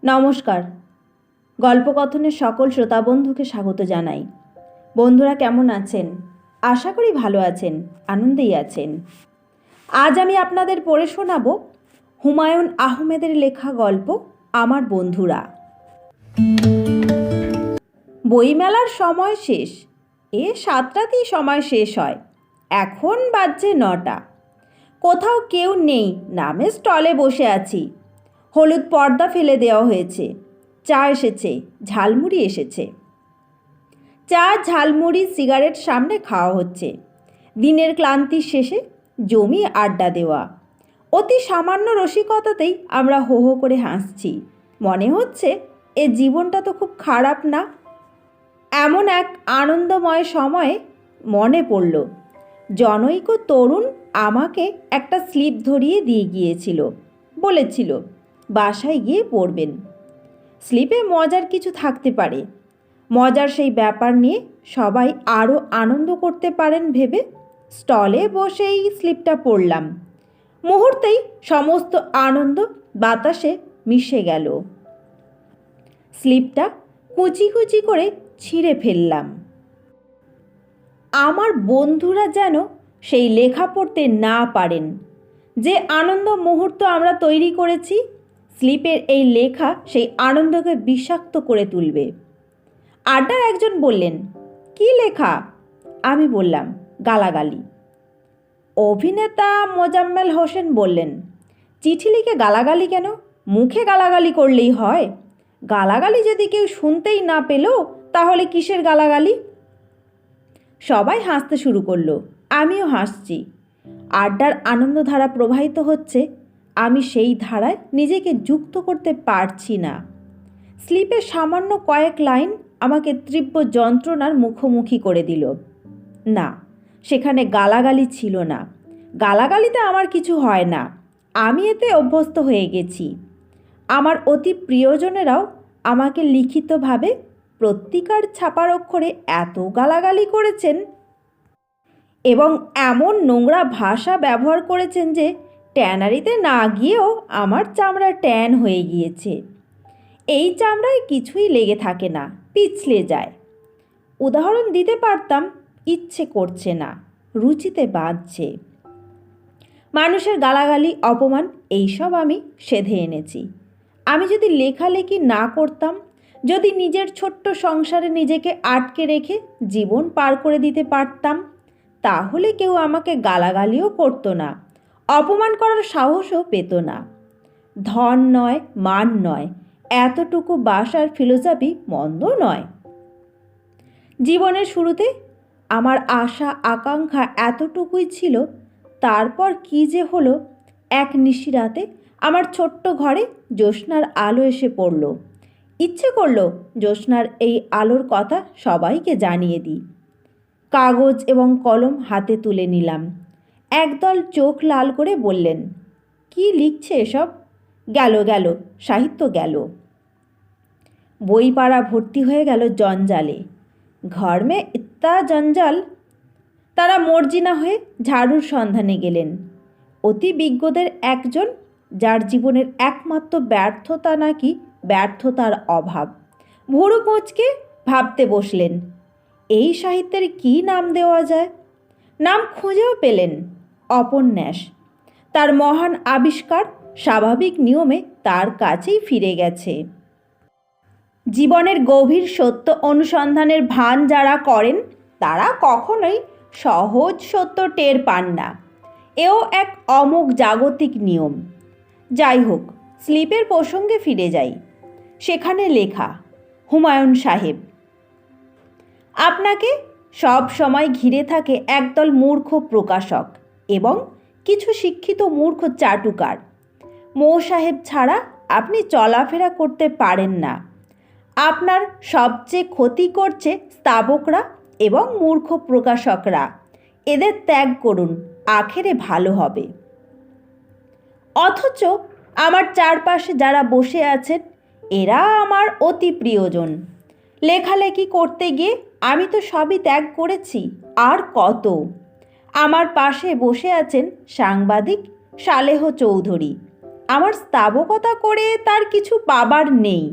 নমস্কার। গল্পকথনের সকল শ্রোতা বন্ধুকে স্বাগত জানাই। বন্ধুরা কেমন আছেন? আশা করি ভালো আছেন, আনন্দেই আছেন। আজ আমি আপনাদের পড়ে শোনাব হুমায়ুন আহমেদের লেখা গল্প আমার বন্ধুরা। বইমেলার সময় শেষ। 7টাতেই সময় শেষ হয়। এখন বাজছে 9টা। কোথাও কেউ নেই, নামে স্টলে বসে আছি। হলুদ পর্দা ফেলে দেওয়া হয়েছে। চা এসেছে, ঝালমুড়ি এসেছে। চা, ঝালমুড়ি, সিগারেট সামনে খাওয়া হচ্ছে। দিনের ক্লান্তির শেষে জমিয়ে আড্ডা দেওয়া। অতি সামান্য রসিকতাতেই আমরা হো হো করে হাসছি। মনে হচ্ছে এ জীবনটা তো খুব খারাপ না। এমন এক আনন্দময় সময়ে মনে পড়ল, জনৈক তরুণ আমাকে একটা স্লিপ ধরিয়ে দিয়ে গিয়েছিল। বলেছিল বাসায় গিয়ে পড়বেন। স্লিপে মজার কিছু থাকতে পারে। মজার সেই ব্যাপার নিয়ে সবাই আরও আনন্দ করতে পারেন ভেবে স্টলে বসেই স্লিপটা পড়লাম। মুহূর্তেই সমস্ত আনন্দ বাতাসে মিশে গেল। স্লিপটা কুচি কুচি করে ছিঁড়ে ফেললাম। আমার বন্ধুরা যেন সেই লেখা পড়তে না পারেন। যে আনন্দ মুহূর্ত আমরা তৈরি করেছি, স্লিপের এই লেখা সেই আনন্দকে বিষাক্ত করে তুলবে। আড্ডার একজন বললেন, কি লেখা? আমি বললাম, গালাগালি। অভিনেতা মোজাম্মেল হোসেন বললেন, চিঠি লিখে গালাগালি কেন? মুখে গালাগালি করলেই হয়। গালাগালি যদি কেউ শুনতেই না পেল, তাহলে কিসের গালাগালি? সবাই হাসতে শুরু করলো, আমিও হাসছি। আড্ডার আনন্দধারা প্রবাহিত হচ্ছে, আমি সেই ধারায় নিজেকে যুক্ত করতে পারছি না। স্লিপের সামান্য কয়েক লাইন আমাকে তীব্র যন্ত্রণার মুখোমুখি করে দিল। না, সেখানে গালাগালি ছিল না। গালাগালিতে আমার কিছু হয় না, আমি এতে অভ্যস্ত হয়ে গেছি। আমার অতি প্রিয়জনেরাও আমাকে লিখিতভাবে পত্রিকার ছাপার অক্ষরে এত গালাগালি করেছেন এবং এমন নোংরা ভাষা ব্যবহার করেছেন যে ট্যানারিতে না গিয়েও আমার চামড়া ট্যান হয়ে গিয়েছে। এই চামড়ায় কিছুই লেগে থাকে না, পিছলে যায়। উদাহরণ দিতে পারতাম, ইচ্ছে করছে না, রুচিতে বাঁধছে। মানুষের গালাগালি, অপমান এইসব আমি সেধে এনেছি। আমি যদি লেখালেখি না করতাম, যদি নিজের ছোট্ট সংসারে নিজেকে আটকে রেখে জীবন পার করে দিতে পারতাম, তাহলে কেউ আমাকে গালাগালিও করতো না, অপমান করার সাহসও পেত না। ধন নয়, মান নয়, এতটুকু বাসার ফিলোসফি মন্দ নয়। জীবনের শুরুতে আমার আশা আকাঙ্ক্ষা এতটুকুই ছিল। তারপর কি যে হলো, এক নিশিরাতে আমার ছোট্ট ঘরে জ্যোৎস্নার আলো এসে পড়ল। ইচ্ছে করলো জ্যোৎস্নার এই আলোর কথা সবাইকে জানিয়ে দিই। কাগজ এবং কলম হাতে তুলে নিলাম। একদল চোখ লাল করে বললেন, কি লিখছে এসব? গেল গেল, সাহিত্য গেল। বই পাড়া ভর্তি হয়ে গেল জঞ্জালে। ঘর মে ইত্তা জঞ্জাল। তারা মর্জিনা হয়ে ঝাড়ুর সন্ধানে গেলেন। অতি বিজ্ঞদের একজন, যার জীবনের একমাত্র ব্যর্থতা নাকি ব্যর্থতার অভাব, ভুরু কুঁচকে ভাবতে বসলেন, এই সাহিত্যের কি নাম দেওয়া যায়। নাম খুঁজেও পেলেন, অপন্যাস। তার মহান আবিষ্কার স্বাভাবিক নিয়মে তার কাছেই ফিরে গেছে। জীবনের গভীর সত্য অনুসন্ধানের ভান যারা করেন, তারা কখনোই সহজ সত্য টের পান না। এও এক অমোঘ জাগতিক নিয়ম। যাই হোক, স্লিপের প্রসঙ্গে ফিরে যাই। সেখানে লেখা, হুমায়ুন সাহেব, আপনাকে সব সময় ঘিরে থাকে একদল মূর্খ প্রকাশক এবং কিছু শিক্ষিত মূর্খ চাটুকার। মৌ সাহেব ছাড়া আপনি চলাফেরা করতে পারেন না। আপনার সবচেয়ে ক্ষতি করছে স্তাবকরা এবং মূর্খ প্রকাশকরা। এদের ত্যাগ করুন, আখেরে ভালো হবে। অথচ আমার চারপাশে যারা বসে আছেন, এরা আমার অতি প্রিয়জন। লেখালেখি করতে গিয়ে আমি তো সবই ত্যাগ করেছি, আর কত। আমার পাশে বসে আছেন সাংবাদিক সালেহ চৌধুরী। আমার স্তাবকতা করে তার কিছু পাবার নেই।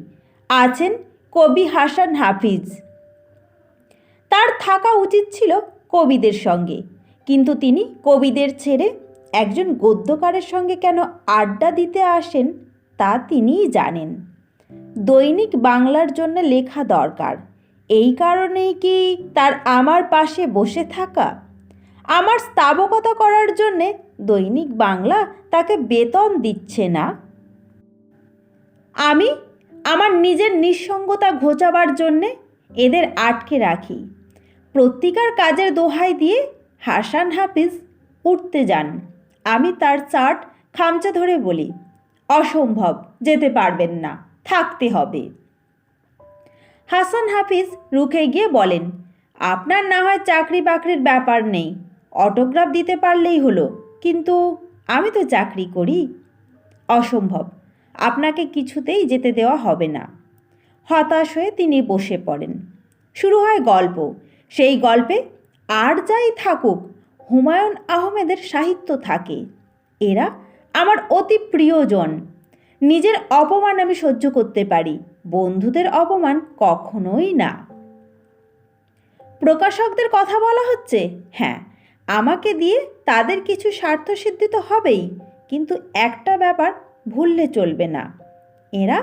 আছেন কবি হাসান হাফিজ। তার থাকা উচিত ছিল কবিদের সঙ্গে, কিন্তু তিনি কবিদের ছেড়ে একজন গদ্যকারের সঙ্গে কেন আড্ডা দিতে আসেন তা তিনিই জানেন। দৈনিক বাংলার জন্য লেখা দরকার, এই কারণেই কি তার আমার পাশে বসে থাকা? আমার স্তাবকতা করার জন্যে দৈনিক বাংলা তাকে বেতন দিচ্ছে না। আমি আমার নিজের নিঃসঙ্গতা ঘোচাবার জন্যে এদের আটকে রাখি। প্রত্যেকার কাজের দোহাই দিয়ে হাসান হাফিজ উঠতে যান। আমি তার চার্ট খামচা ধরে বলি, অসম্ভব, যেতে পারবেন না, থাকতে হবে। হাসান হাফিজ রুখে গিয়ে বলেন, আপনার না হয় চাকরি বাকরির ব্যাপার নেই, অটোগ্রাফ দিতে পারলেই হলো, কিন্তু আমি তো চাকরি করি। অসম্ভব, আপনাকে কিছুতেই যেতে দেওয়া হবে না। হতাশ হয়ে তিনি বসে পড়েন। শুরু হয় গল্প। সেই গল্পে আর যাই থাকুক হুমায়ুন আহমেদের সাহিত্য থাকে। এরা আমার অতি প্রিয়জন। নিজের অপমান আমি সহ্য করতে পারি, বন্ধুদের অপমান কখনোই না। প্রকাশকদের কথা বলা হচ্ছে, হ্যাঁ, আমাকে দিয়ে তাদের কিছু স্বার্থসিদ্ধি তো হবেই, কিন্তু একটা ব্যাপার ভুললে চলবে না। এরা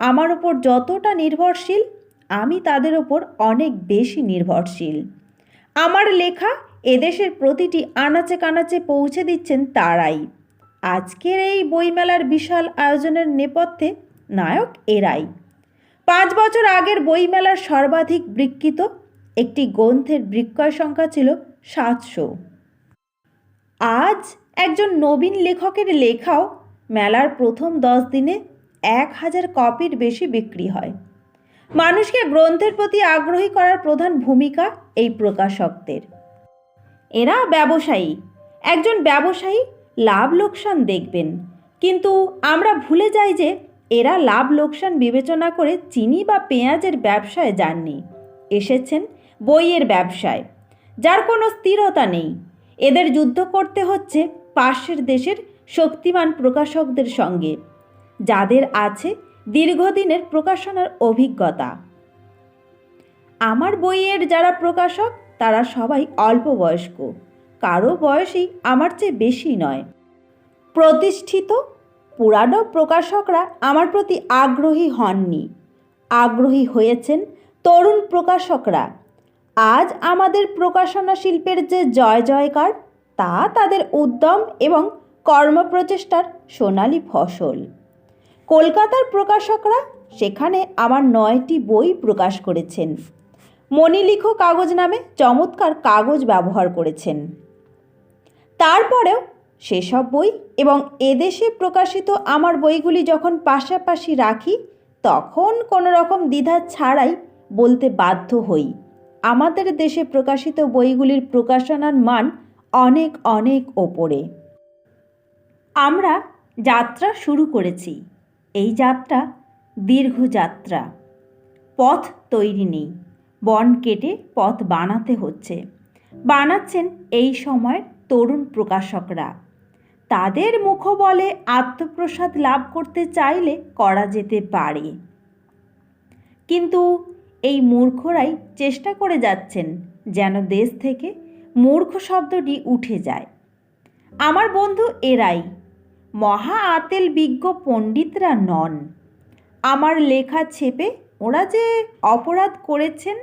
আমার ওপর যতটা নির্ভরশীল, আমি তাদের ওপর অনেক বেশি নির্ভরশীল। আমার লেখা এদেশের প্রতিটি আনাচে কানাচে পৌঁছে দিচ্ছেন তারাই। আজকের এই বইমেলার বিশাল আয়োজনের নেপথ্যে নায়ক এরাই। 5 বছর আগের বইমেলার সর্বাধিক বিক্রিত একটি গ্রন্থের বিক্রয় সংখ্যা ছিল 700। আজ একজন নবীন লেখকের লেখাও মেলার প্রথম 10 দিনে 1000 কপির বেশি বিক্রি হয়। মানুষকে গ্রন্থের প্রতি আগ্রহী করার প্রধান ভূমিকা এই প্রকাশকদের। এরা ব্যবসায়ী। একজন ব্যবসায়ী লাভ লোকসান দেখবেন, কিন্তু আমরা ভুলে যাই যে এরা লাভ লোকসান বিবেচনা করে চিনি বা পেঁয়াজের ব্যবসায় যাননি, এসেছেন বইয়ের ব্যবসায়, যার কোনো স্থিরতা নেই। এদের যুদ্ধ করতে হচ্ছে পাশের দেশের শক্তিমান প্রকাশকদের সঙ্গে, যাদের আছে দীর্ঘদিনের প্রকাশনার অভিজ্ঞতা। আমার বইয়ের যারা প্রকাশক তারা সবাই অল্প বয়স্ক, কারো বয়সই আমার চেয়ে বেশি নয়। প্রতিষ্ঠিত পুরানো প্রকাশকরা আমার প্রতি আগ্রহী হননি, আগ্রহী হয়েছেন তরুণ প্রকাশকরা। আজ আমাদের প্রকাশনা শিল্পের যে জয় জয়কার, তা তাদের উদ্যম এবং কর্মপ্রচেষ্টার সোনালী ফসল। কলকাতার প্রকাশকরা সেখানে আমার 9টি বই প্রকাশ করেছেন। মণিলিখ কাগজ নামে চমৎকার কাগজ ব্যবহার করেছেন। তারপরেও সেসব বই এবং এদেশে প্রকাশিত আমার বইগুলি যখন পাশাপাশি রাখি, তখন কোনো রকম দ্বিধা ছাড়াই বলতে বাধ্য হই, আমাদের দেশে প্রকাশিত বইগুলির প্রকাশনার মান অনেক অনেক ওপরে। আমরা যাত্রা শুরু করেছি। এই যাত্রা দীর্ঘ যাত্রা। পথ তৈরি নেই, বন কেটে পথ বানাতে হচ্ছে। বানাচ্ছেন এই সময়ের তরুণ প্রকাশকরা। তাদের মুখবলে আত্মপ্রসাদ লাভ করতে চাইলে করা যেতে পারে, কিন্তু এই মূর্খরাই চেষ্টা করে যাচ্ছেন যেন দেশ থেকে মূর্খ শব্দটি উঠে যায়। আমার বন্ধু এরাই, মহা আতেল বিজ্ঞ পণ্ডিতরা নন। আমার লেখা ছেপে ওরা যে অপরাধ করেছেন,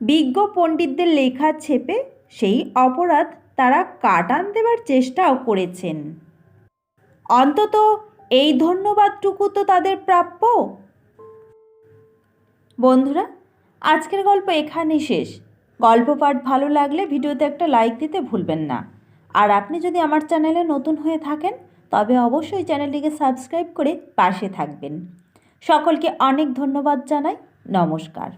বিজ্ঞ পণ্ডিতদের লেখা ছেপে সেই অপরাধ তারা কাটান দেবার চেষ্টাও করেছেন। অন্তত এই ধন্যবাদটুকু তো তাদের প্রাপ্য। বন্ধুরা, আজকের গল্প এখানেই শেষ। গল্প পাঠ ভালো লাগলে ভিডিওতে একটা লাইক দিতে ভুলবেন না। আর আপনি যদি আমার চ্যানেলে নতুন হয়ে থাকেন তবে অবশ্যই চ্যানেলটিকে সাবস্ক্রাইব করে পাশে থাকবেন। সকলকে অনেক ধন্যবাদ জানাই। নমস্কার।